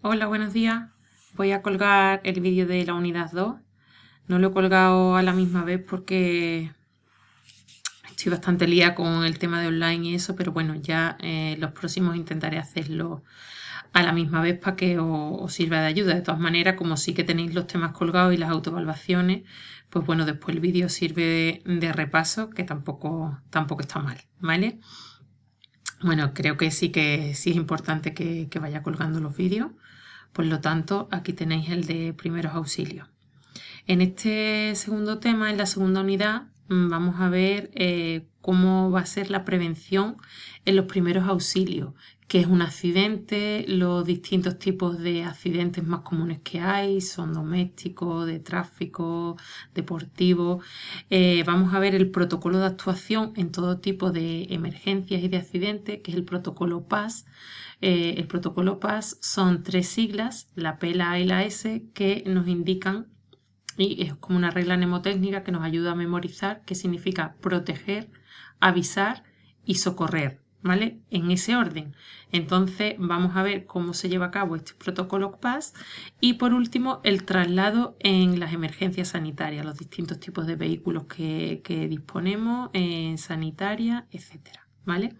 Hola, buenos días. Voy a colgar el vídeo de la unidad 2. No lo he colgado a la misma vez porque estoy bastante lía con el tema de online y eso, pero bueno, ya los próximos intentaré hacerlo a la misma vez para que os sirva de ayuda. De todas maneras, como sí que tenéis los temas colgados y las autoevaluaciones, pues bueno, después el vídeo sirve de repaso, que tampoco está mal, ¿vale? Bueno, creo que sí es importante que vaya colgando los vídeos. Por lo tanto, aquí tenéis el de primeros auxilios. En este segundo tema, en la segunda unidad, vamos a ver cómo va a ser la prevención en los primeros auxilios, qué es un accidente, los distintos tipos de accidentes más comunes que hay, son domésticos, de tráfico, deportivos. Vamos a ver el protocolo de actuación en todo tipo de emergencias y de accidentes, que es el protocolo PAS. El protocolo PAS son 3 siglas, la P, la A y la S, que nos indican y es como una regla mnemotécnica que nos ayuda a memorizar qué significa proteger, avisar y socorrer, ¿vale? En ese orden. Entonces vamos a ver cómo se lleva a cabo este protocolo PAS y por último el traslado en las emergencias sanitarias, los distintos tipos de vehículos que disponemos en sanitaria, etcétera, ¿vale?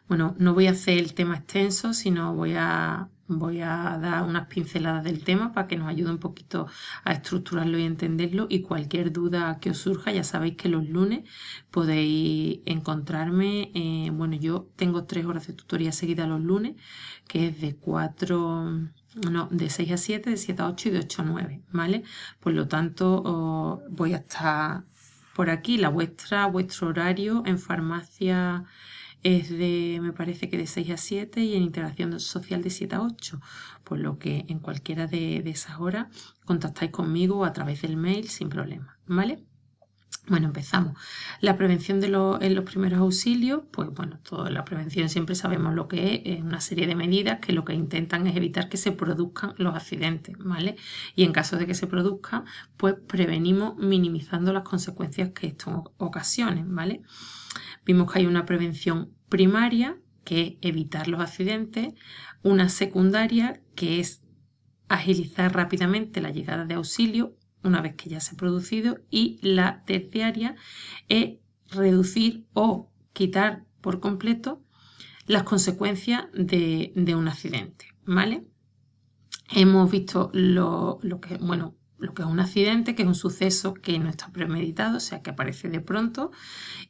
Bueno, no voy a hacer el tema extenso, sino voy a dar unas pinceladas del tema para que nos ayude un poquito a estructurarlo y entenderlo. Y cualquier duda que os surja, ya sabéis que los lunes podéis encontrarme. Bueno, yo tengo 3 horas de tutoría seguida los lunes, que es de 6 a 7, de 7 a 8 y de 8 a 9, ¿vale? Por lo tanto, voy a estar por aquí, vuestro horario en farmacia es me parece que de 6 a 7 y en integración social de 7 a 8, por lo que en cualquiera de esas horas contactáis conmigo a través del mail sin problema, ¿vale? Bueno, empezamos. La prevención en los primeros auxilios, pues bueno, toda la prevención siempre sabemos lo que es una serie de medidas que lo que intentan es evitar que se produzcan los accidentes, ¿vale? Y en caso de que se produzcan, pues prevenimos minimizando las consecuencias que esto ocasione, ¿vale? Vimos que hay una prevención primaria, que es evitar los accidentes, una secundaria, que es agilizar rápidamente la llegada de auxilio una vez que ya se ha producido, y la terciaria es reducir o quitar por completo las consecuencias de un accidente, ¿vale? Hemos visto lo que es un accidente, que es un suceso que no está premeditado, o sea, que aparece de pronto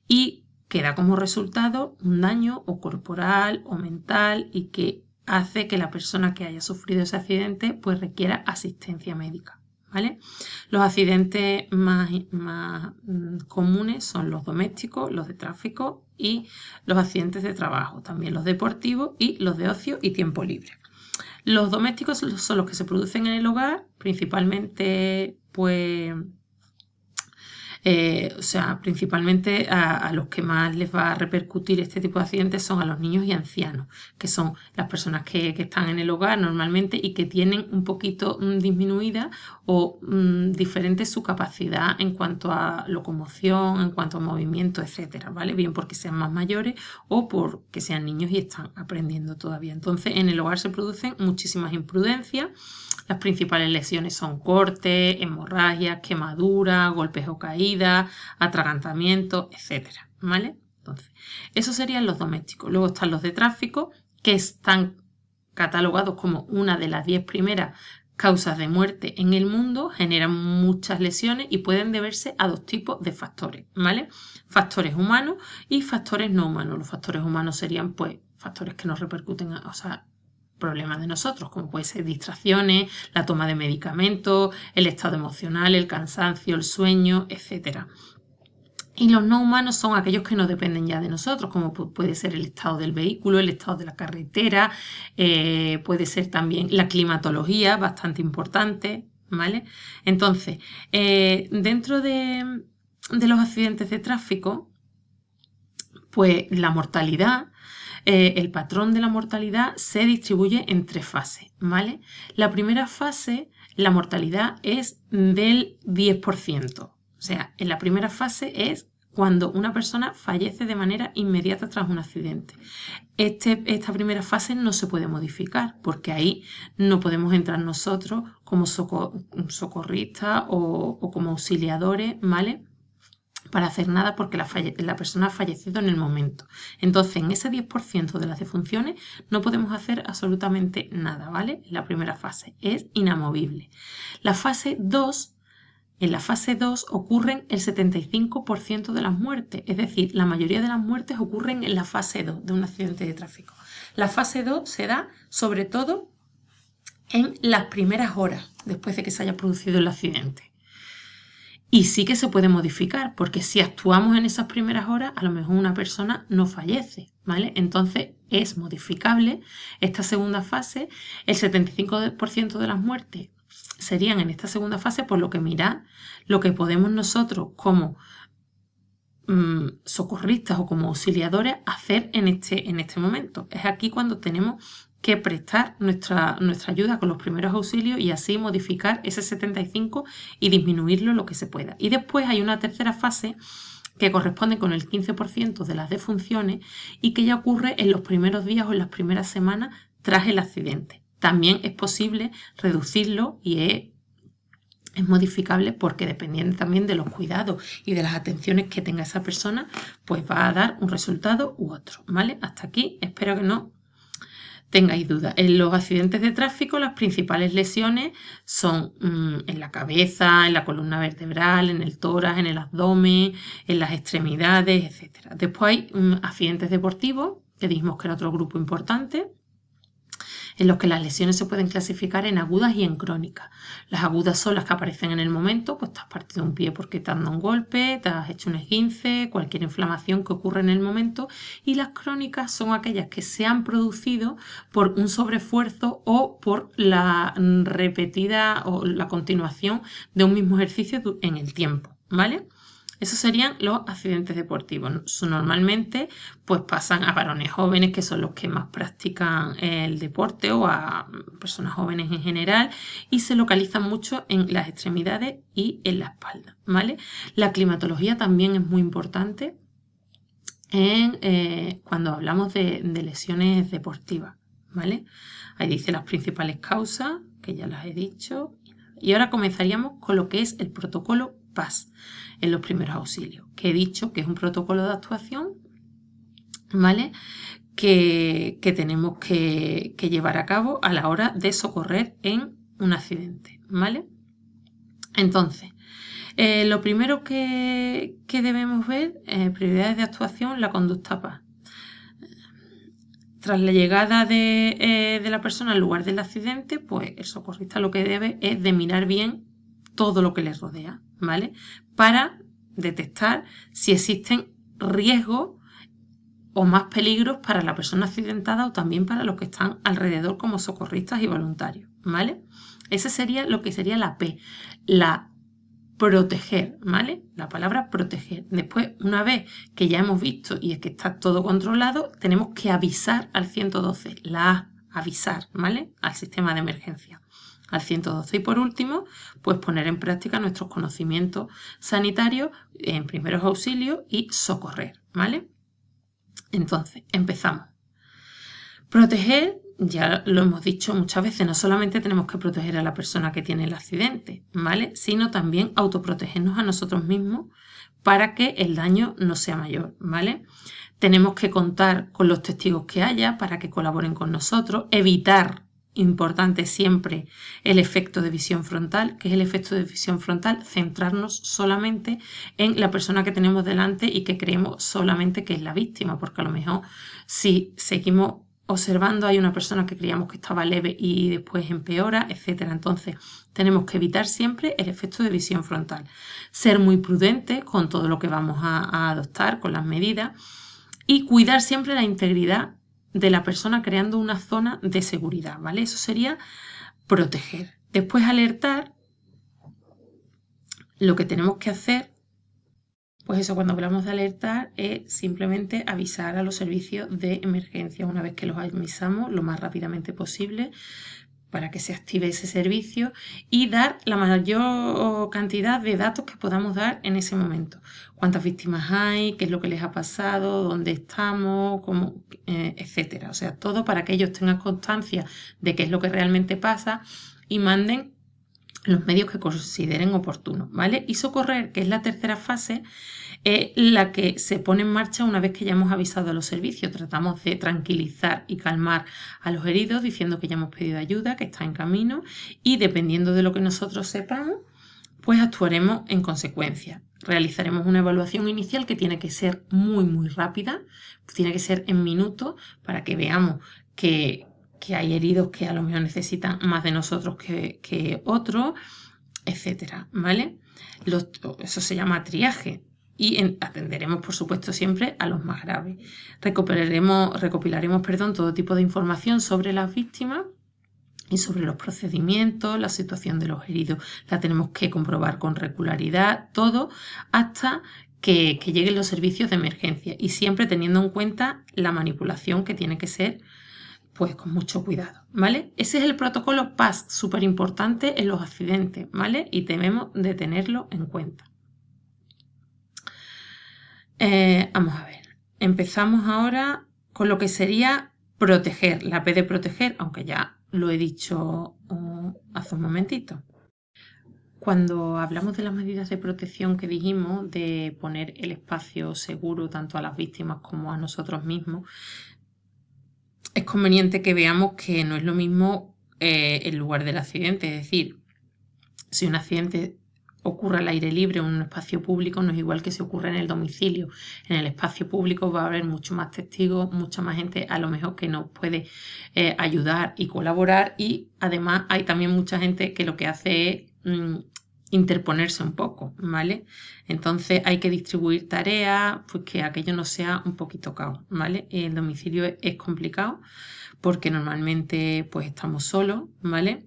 y que da como resultado un daño o corporal o mental y que hace que la persona que haya sufrido ese accidente pues requiera asistencia médica, ¿vale? Los accidentes más comunes son los domésticos, los de tráfico y los accidentes de trabajo, también los deportivos y los de ocio y tiempo libre. Los domésticos son los que se producen en el hogar, principalmente pues o sea, principalmente a los que más les va a repercutir este tipo de accidentes son a los niños y ancianos, que son las personas que están en el hogar normalmente y que tienen un poquito disminuida o diferente su capacidad en cuanto a locomoción, en cuanto a movimiento, etcétera, ¿vale? Bien porque sean más mayores o porque sean niños y están aprendiendo todavía. Entonces, en el hogar se producen muchísimas imprudencias. Las principales lesiones son cortes, hemorragias, quemaduras, golpes o caídas, atragantamientos, etcétera, ¿vale? Entonces, esos serían los domésticos. Luego están los de tráfico, que están catalogados como una de las 10 primeras causas de muerte en el mundo, generan muchas lesiones y pueden deberse a 2 tipos de factores, ¿vale? Factores humanos y factores no humanos. Los factores humanos serían, pues, factores que nos repercuten, o sea, problemas de nosotros, como puede ser distracciones, la toma de medicamentos, el estado emocional, el cansancio, el sueño, etcétera. Y los no humanos son aquellos que no dependen ya de nosotros, como puede ser el estado del vehículo, el estado de la carretera, puede ser también la climatología, bastante importante, ¿vale? Entonces, dentro de los accidentes de tráfico, pues la mortalidad, el patrón de la mortalidad se distribuye en 3 fases, ¿vale? La primera fase, la mortalidad es del 10%. O sea, en la primera fase es cuando una persona fallece de manera inmediata tras un accidente. esta primera fase no se puede modificar porque ahí no podemos entrar nosotros como socorristas o como auxiliadores, ¿vale? Para hacer nada porque la persona ha fallecido en el momento. Entonces, en ese 10% de las defunciones no podemos hacer absolutamente nada, ¿vale? La primera fase es inamovible. La fase 2, en la fase 2 ocurren el 75% de las muertes, es decir, la mayoría de las muertes ocurren en la fase 2 de un accidente de tráfico. La fase 2 se da sobre todo en las primeras horas después de que se haya producido el accidente. Y sí que se puede modificar, porque si actuamos en esas primeras horas, a lo mejor una persona no fallece, ¿vale? Entonces es modificable esta segunda fase. El 75% de las muertes serían en esta segunda fase, por lo que mirad lo que podemos nosotros como socorristas o como auxiliadores hacer en este momento. Es aquí cuando tenemos que prestar nuestra ayuda con los primeros auxilios y así modificar ese 75 y disminuirlo lo que se pueda. Y después hay una tercera fase que corresponde con el 15% de las defunciones y que ya ocurre en los primeros días o en las primeras semanas tras el accidente. También es posible reducirlo y es modificable porque dependiendo también de los cuidados y de las atenciones que tenga esa persona, pues va a dar un resultado u otro, ¿vale? Hasta aquí espero que no tengáis dudas. En los accidentes de tráfico las principales lesiones son en la cabeza, en la columna vertebral, en el tórax, en el abdomen, en las extremidades, etc. Después hay accidentes deportivos, que dijimos que era otro grupo importante, en los que las lesiones se pueden clasificar en agudas y en crónicas. Las agudas son las que aparecen en el momento, pues te has partido un pie porque te has dado un golpe, te has hecho un esguince, cualquier inflamación que ocurre en el momento, y las crónicas son aquellas que se han producido por un sobreesfuerzo o por la repetida o la continuación de un mismo ejercicio en el tiempo, ¿vale? Esos serían los accidentes deportivos. Normalmente pues pasan a varones jóvenes que son los que más practican el deporte o a personas jóvenes en general y se localizan mucho en las extremidades y en la espalda, ¿vale? La climatología también es muy importante cuando hablamos de lesiones deportivas, ¿vale? Ahí dice las principales causas, que ya las he dicho. Y ahora comenzaríamos con lo que es el protocolo PAS en los primeros auxilios, que he dicho que es un protocolo de actuación, ¿vale? Que tenemos que llevar a cabo a la hora de socorrer en un accidente, ¿vale? Entonces, lo primero que debemos ver, prioridades de actuación, la conducta PAS. Tras la llegada de la persona al lugar del accidente, pues el socorrista lo que debe es de mirar bien todo lo que les rodea, ¿vale? Para detectar si existen riesgos o más peligros para la persona accidentada o también para los que están alrededor como socorristas y voluntarios, ¿vale? Ese sería lo que sería la P, la proteger, ¿vale? La palabra proteger. Después, una vez que ya hemos visto y es que está todo controlado, tenemos que avisar al 112, la A, avisar, ¿vale? Al sistema de emergencia, al 112. Y por último, pues poner en práctica nuestros conocimientos sanitarios en primeros auxilios y socorrer, ¿vale? Entonces, empezamos. Proteger, ya lo hemos dicho muchas veces, no solamente tenemos que proteger a la persona que tiene el accidente, ¿vale? Sino también autoprotegernos a nosotros mismos para que el daño no sea mayor, ¿vale? Tenemos que contar con los testigos que haya para que colaboren con nosotros, evitar, importante siempre, el efecto de visión frontal. ¿Qué es el efecto de visión frontal? Centrarnos solamente en la persona que tenemos delante y que creemos solamente que es la víctima, porque a lo mejor si seguimos observando hay una persona que creíamos que estaba leve y después empeora, etcétera. Entonces tenemos que evitar siempre el efecto de visión frontal, ser muy prudentes con todo lo que vamos a adoptar, con las medidas, y cuidar siempre la integridad de la persona creando una zona de seguridad, ¿vale? Eso sería proteger. Después alertar. Lo que tenemos que hacer, pues eso, cuando hablamos de alertar, es simplemente avisar a los servicios de emergencia. Una vez que los avisamos, lo más rápidamente posible, para que se active ese servicio y dar la mayor cantidad de datos que podamos dar en ese momento. Cuántas víctimas hay, qué es lo que les ha pasado, dónde estamos, cómo, etcétera. O sea, todo para que ellos tengan constancia de qué es lo que realmente pasa y manden los medios que consideren oportunos, ¿vale? Y socorrer, que es la tercera fase, es la que se pone en marcha una vez que ya hemos avisado a los servicios. Tratamos de tranquilizar y calmar a los heridos diciendo que ya hemos pedido ayuda, que está en camino y dependiendo de lo que nosotros sepamos, pues actuaremos en consecuencia. Realizaremos una evaluación inicial que tiene que ser muy rápida, tiene que ser en minutos para que veamos que hay heridos que a lo mejor necesitan más de nosotros que otros, etcétera, ¿vale? Eso se llama triaje y atenderemos, por supuesto, siempre a los más graves. Recopilaremos todo tipo de información sobre las víctimas y sobre los procedimientos, la situación de los heridos. La tenemos que comprobar con regularidad, todo hasta que lleguen los servicios de emergencia y siempre teniendo en cuenta la manipulación que tiene que ser pues con mucho cuidado, ¿vale? Ese es el protocolo PAS, súper importante en los accidentes, ¿vale? Y debemos de tenerlo en cuenta. Vamos a ver, empezamos ahora con lo que sería proteger, la P de proteger, aunque ya lo he dicho hace un momentito. Cuando hablamos de las medidas de protección que dijimos, de poner el espacio seguro tanto a las víctimas como a nosotros mismos, es conveniente que veamos que no es lo mismo el lugar del accidente. Es decir, si un accidente ocurre al aire libre o en un espacio público, no es igual que si ocurre en el domicilio. En el espacio público va a haber mucho más testigos, mucha más gente a lo mejor que nos puede ayudar y colaborar y además hay también mucha gente que lo que hace es interponerse un poco, ¿vale? Entonces hay que distribuir tareas, pues que aquello no sea un poquito caos, ¿vale? El domicilio es complicado porque normalmente pues estamos solos, ¿vale?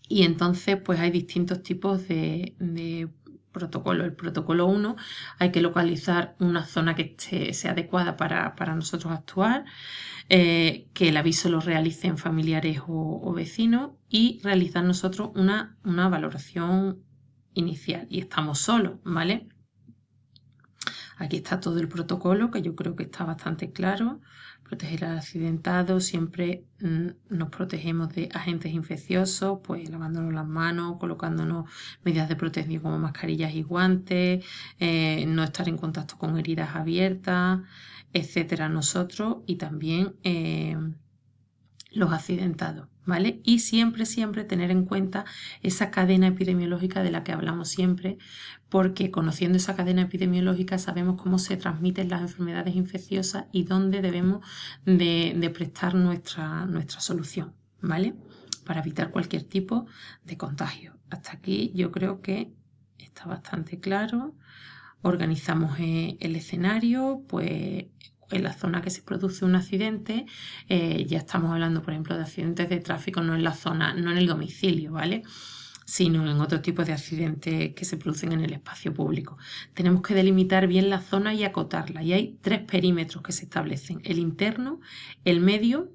Y entonces pues hay distintos tipos de protocolo. El protocolo 1 hay que localizar una zona que sea adecuada para nosotros actuar, que el aviso lo realicen familiares o vecinos y realizar nosotros una valoración inicial. Y estamos solos, ¿vale? Aquí está todo el protocolo, que yo creo que está bastante claro. Proteger al accidentado, siempre nos protegemos de agentes infecciosos, pues lavándonos las manos, colocándonos medidas de protección como mascarillas y guantes, no estar en contacto con heridas abiertas, etcétera, nosotros y también los accidentados, ¿vale? Y siempre tener en cuenta esa cadena epidemiológica de la que hablamos siempre, porque conociendo esa cadena epidemiológica sabemos cómo se transmiten las enfermedades infecciosas y dónde debemos de prestar nuestra solución, ¿vale? Para evitar cualquier tipo de contagio. Hasta aquí yo creo que está bastante claro. Organizamos el escenario, pues en la zona que se produce un accidente, ya estamos hablando, por ejemplo, de accidentes de tráfico, no en la zona, no en el domicilio, ¿vale? Sino en otro tipo de accidentes que se producen en el espacio público. Tenemos que delimitar bien la zona y acotarla. Y hay 3 perímetros que se establecen: el interno, el medio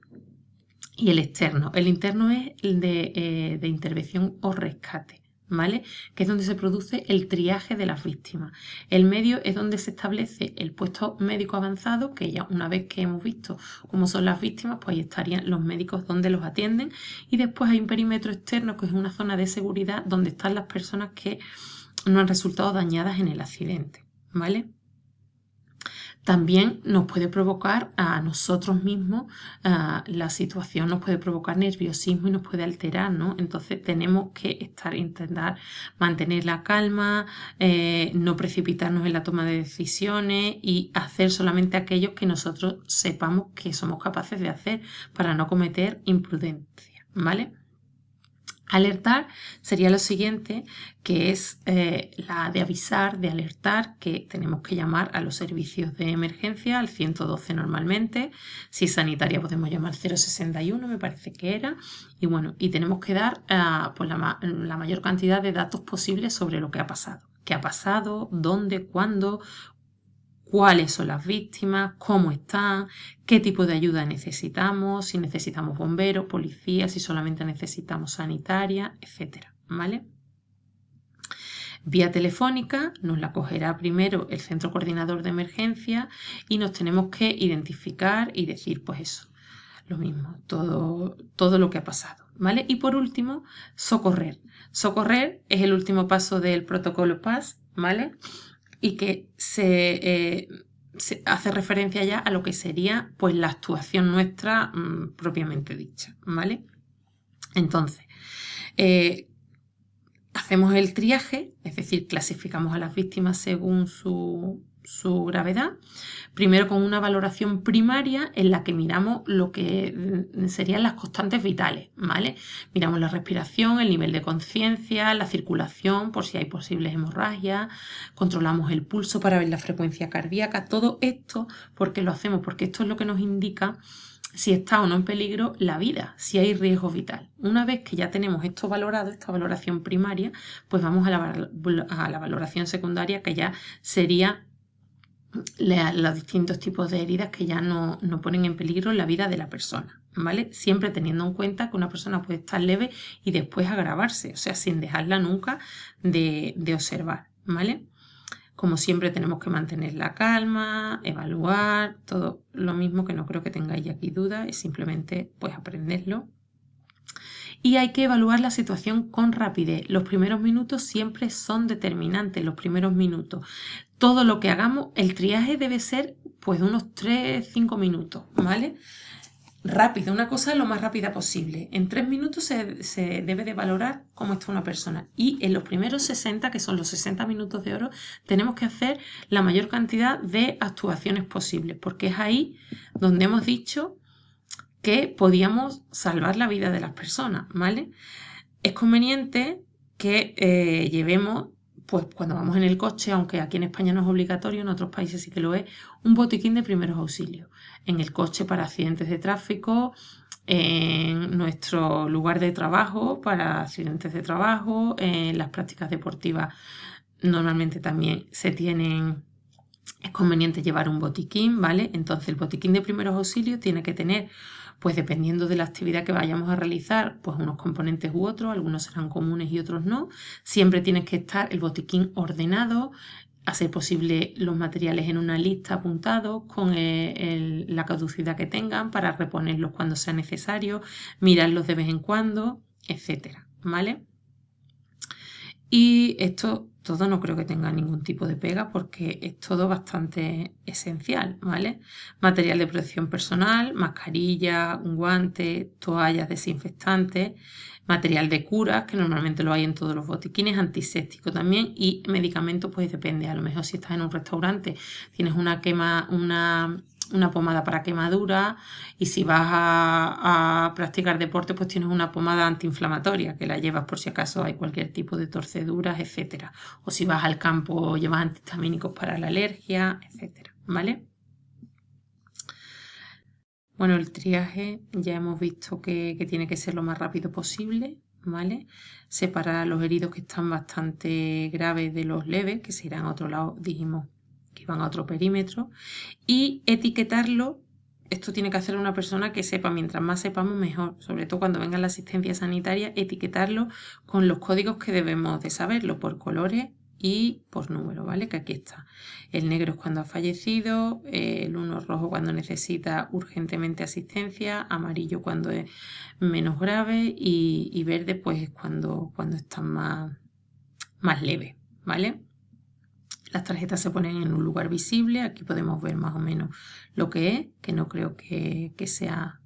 y el externo. El interno es el de intervención o rescate, ¿vale? Que es donde se produce el triaje de las víctimas. El medio es donde se establece el puesto médico avanzado, que ya una vez que hemos visto cómo son las víctimas, pues ahí estarían los médicos donde los atienden. Y después hay un perímetro externo, que es una zona de seguridad donde están las personas que no han resultado dañadas en el accidente, ¿vale? También nos puede provocar a nosotros mismos, la situación nos puede provocar nerviosismo y nos puede alterar, ¿no? Entonces tenemos que intentar mantener la calma, no precipitarnos en la toma de decisiones y hacer solamente aquello que nosotros sepamos que somos capaces de hacer para no cometer imprudencia, ¿vale? Alertar sería lo siguiente, que es la de avisar, de alertar, que tenemos que llamar a los servicios de emergencia, al 112 normalmente. Si es sanitaria podemos llamar 061, me parece que era. Y bueno, y tenemos que dar pues la mayor cantidad de datos posibles sobre lo que ha pasado. ¿Qué ha pasado? ¿Dónde? ¿Cuándo? cuáles son las víctimas, cómo están, qué tipo de ayuda necesitamos, si necesitamos bomberos, policías, si solamente necesitamos sanitaria, etcétera, ¿vale? Vía telefónica nos la cogerá primero el centro coordinador de emergencia y nos tenemos que identificar y decir, pues eso, lo mismo, todo lo que ha pasado, ¿vale? Y por último, socorrer. Socorrer es el último paso del protocolo PAS, ¿vale? Y que se hace referencia ya a lo que sería pues la actuación nuestra propiamente dicha, ¿vale? Entonces, hacemos el triaje, es decir, clasificamos a las víctimas según su gravedad, primero con una valoración primaria en la que miramos lo que serían las constantes vitales, ¿vale? Miramos la respiración, el nivel de conciencia, la circulación, por si hay posibles hemorragias, controlamos el pulso para ver la frecuencia cardíaca, todo esto, ¿por qué lo hacemos? Porque esto es lo que nos indica si está o no en peligro la vida, si hay riesgo vital. Una vez que ya tenemos esto valorado, esta valoración primaria, pues vamos a la valoración secundaria, que ya sería los distintos tipos de heridas que ya no ponen en peligro la vida de la persona, ¿vale? Siempre teniendo en cuenta que una persona puede estar leve y después agravarse, o sea, sin dejarla nunca de observar, ¿vale? Como siempre tenemos que mantener la calma, evaluar, todo lo mismo, que no creo que tengáis aquí dudas, es simplemente pues aprenderlo. Y hay que evaluar la situación con rapidez. Los primeros minutos siempre son determinantes, los primeros minutos. Todo lo que hagamos, el triaje debe ser pues de unos 3-5 minutos, ¿vale? Rápido, una cosa lo más rápida posible. En 3 minutos se debe de valorar cómo está una persona. Y en los primeros 60, que son los 60 minutos de oro, tenemos que hacer la mayor cantidad de actuaciones posibles, porque es ahí donde hemos dicho que podíamos salvar la vida de las personas, ¿vale? Es conveniente que llevemos, pues cuando vamos en el coche, aunque aquí en España no es obligatorio, en otros países sí que lo es, un botiquín de primeros auxilios. En el coche para accidentes de tráfico, en nuestro lugar de trabajo para accidentes de trabajo, en las prácticas deportivas normalmente también es conveniente llevar un botiquín, ¿vale? Entonces el botiquín de primeros auxilios tiene que tener, pues dependiendo de la actividad que vayamos a realizar, pues unos componentes u otros, algunos serán comunes y otros no. Siempre tiene que estar el botiquín ordenado, a ser posible los materiales en una lista apuntados con la caducidad que tengan para reponerlos cuando sea necesario, mirarlos de vez en cuando, etcétera, ¿vale? Y esto todo no creo que tenga ningún tipo de pega porque es todo bastante esencial, ¿vale? Material de protección personal, mascarilla, un guante, toallas desinfectantes, material de curas, que normalmente lo hay en todos los botiquines, antiséptico también, y medicamentos, pues depende. A lo mejor si estás en un restaurante tienes una pomada para quemadura, y si vas a practicar deporte, pues tienes una pomada antiinflamatoria que la llevas por si acaso hay cualquier tipo de torceduras, etcétera. O si vas al campo, llevas antihistamínicos para la alergia, etcétera, ¿vale? Bueno, el triaje ya hemos visto que tiene que ser lo más rápido posible, ¿vale? Separar a los heridos que están bastante graves de los leves, que se irán a otro lado, dijimos que iban a otro perímetro, y etiquetarlo. Esto tiene que hacer una persona que sepa, mientras más sepamos mejor, sobre todo cuando venga la asistencia sanitaria, etiquetarlo con los códigos que debemos de saberlo, por colores y por número, ¿vale? Que aquí está. El negro es cuando ha fallecido, el 1 rojo cuando necesita urgentemente asistencia, amarillo cuando es menos grave y verde pues cuando están más leve, ¿vale? Las tarjetas se ponen en un lugar visible, aquí podemos ver más o menos lo que es, que no creo que sea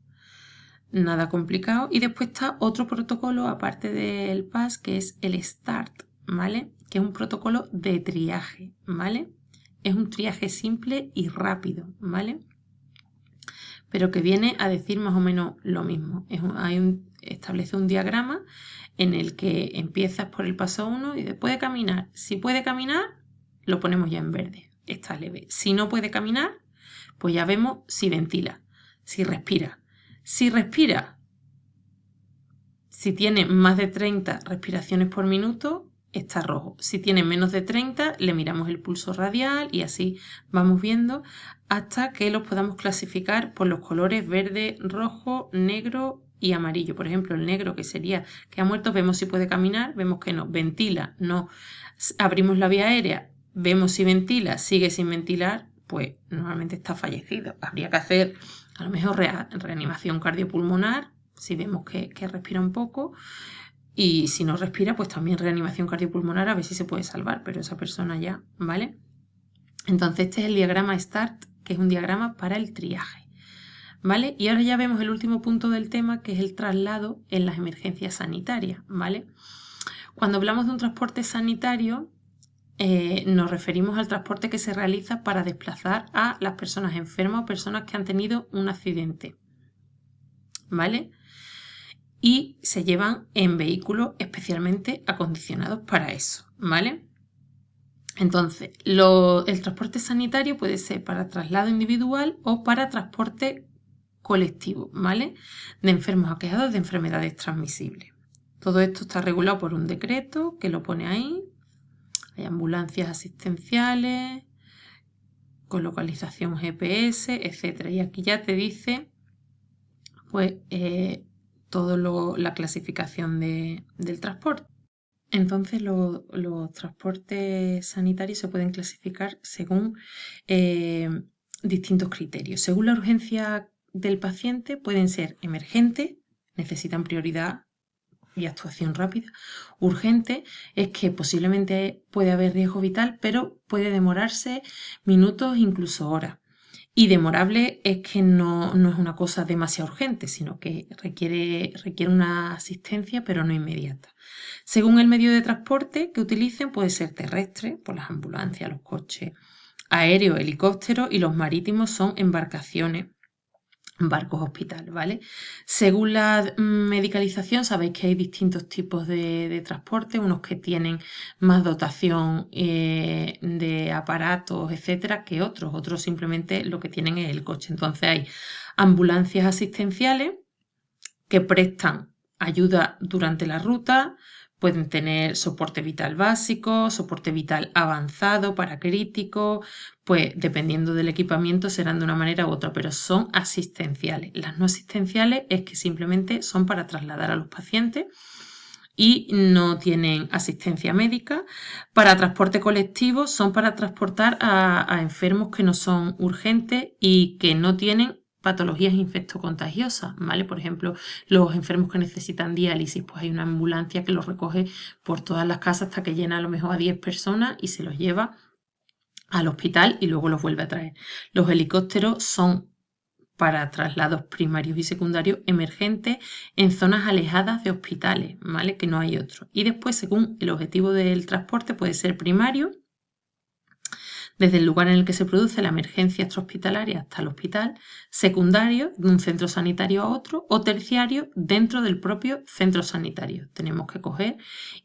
nada complicado. Y después está otro protocolo aparte del PAS, que es el START, ¿vale? Que es un protocolo de triaje, ¿vale? Es un triaje simple y rápido, ¿vale? Pero que viene a decir más o menos lo mismo. Establece un diagrama en el que empiezas por el paso 1 y después de caminar. Si puede caminar, lo ponemos ya en verde, está leve. Si no puede caminar, pues ya vemos si ventila, si respira. Si respira, si tiene más de 30 respiraciones por minuto, está rojo. Si tiene menos de 30, le miramos el pulso radial y así vamos viendo hasta que los podamos clasificar por los colores verde, rojo, negro y amarillo. Por ejemplo, el negro, que sería que ha muerto, vemos si puede caminar, vemos que no, ventila, no. Abrimos la vía aérea, vemos si ventila, sigue sin ventilar, pues normalmente está fallecido. Habría que hacer a lo mejor reanimación cardiopulmonar, si vemos que respira un poco. Y si no respira, pues también reanimación cardiopulmonar a ver si se puede salvar, pero esa persona ya, ¿vale? Entonces este es el diagrama START, que es un diagrama para el triaje, ¿vale? Y ahora ya vemos el último punto del tema, que es el traslado en las emergencias sanitarias, ¿vale? Cuando hablamos de un transporte sanitario, nos referimos al transporte que se realiza para desplazar a las personas enfermas o personas que han tenido un accidente, ¿vale? Y se llevan en vehículos especialmente acondicionados para eso, ¿vale? Entonces, el transporte sanitario puede ser para traslado individual o para transporte colectivo, ¿vale? De enfermos aquejados de enfermedades transmisibles. Todo esto está regulado por un decreto que lo pone ahí. Hay ambulancias asistenciales, con localización GPS, etc. Y aquí ya te dice, pues, toda la clasificación del transporte. Entonces, los transportes sanitarios se pueden clasificar según distintos criterios. Según la urgencia del paciente, pueden ser emergentes, necesitan prioridad y actuación rápida. Urgente es que posiblemente puede haber riesgo vital, pero puede demorarse minutos, incluso horas. Y demorable es que no es una cosa demasiado urgente, sino que requiere una asistencia, pero no inmediata. Según el medio de transporte que utilicen, puede ser terrestre, por las ambulancias, los coches, aéreos, helicópteros, y los marítimos son embarcaciones, barcos hospital, ¿vale? Según la medicalización, sabéis que hay distintos tipos de transporte, unos que tienen más dotación de aparatos, etcétera, que otros simplemente lo que tienen es el coche. Entonces hay ambulancias asistenciales que prestan ayuda durante la ruta, pueden tener soporte vital básico, soporte vital avanzado para críticos, pues dependiendo del equipamiento serán de una manera u otra, pero son asistenciales. Las no asistenciales es que simplemente son para trasladar a los pacientes y no tienen asistencia médica. Para transporte colectivo son para transportar a enfermos que no son urgentes y que no tienen patologías infectocontagiosas, ¿vale? Por ejemplo, los enfermos que necesitan diálisis, pues hay una ambulancia que los recoge por todas las casas hasta que llena a lo mejor a 10 personas y se los lleva al hospital y luego los vuelve a traer. Los helicópteros son para traslados primarios y secundarios emergentes en zonas alejadas de hospitales, ¿vale? Que no hay otro. Y después, según el objetivo del transporte, puede ser primario, desde el lugar en el que se produce la emergencia extrahospitalaria hasta el hospital, secundario, de un centro sanitario a otro, o terciario, dentro del propio centro sanitario. Tenemos que coger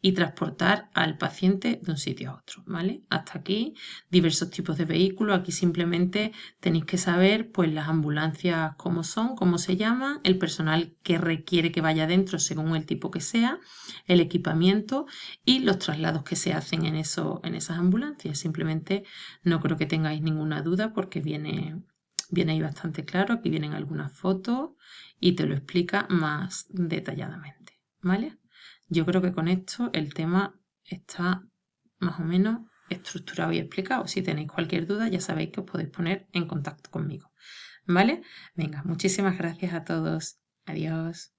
y transportar al paciente de un sitio a otro, ¿vale? Hasta aquí, diversos tipos de vehículos. Aquí simplemente tenéis que saber, pues, las ambulancias cómo son, cómo se llaman, el personal que requiere que vaya dentro según el tipo que sea, el equipamiento y los traslados que se hacen en esas ambulancias. Simplemente no creo que tengáis ninguna duda porque viene ahí bastante claro. Aquí vienen algunas fotos y te lo explica más detalladamente, ¿vale? Yo creo que con esto el tema está más o menos estructurado y explicado. Si tenéis cualquier duda ya sabéis que os podéis poner en contacto conmigo, ¿vale? Venga, muchísimas gracias a todos. Adiós.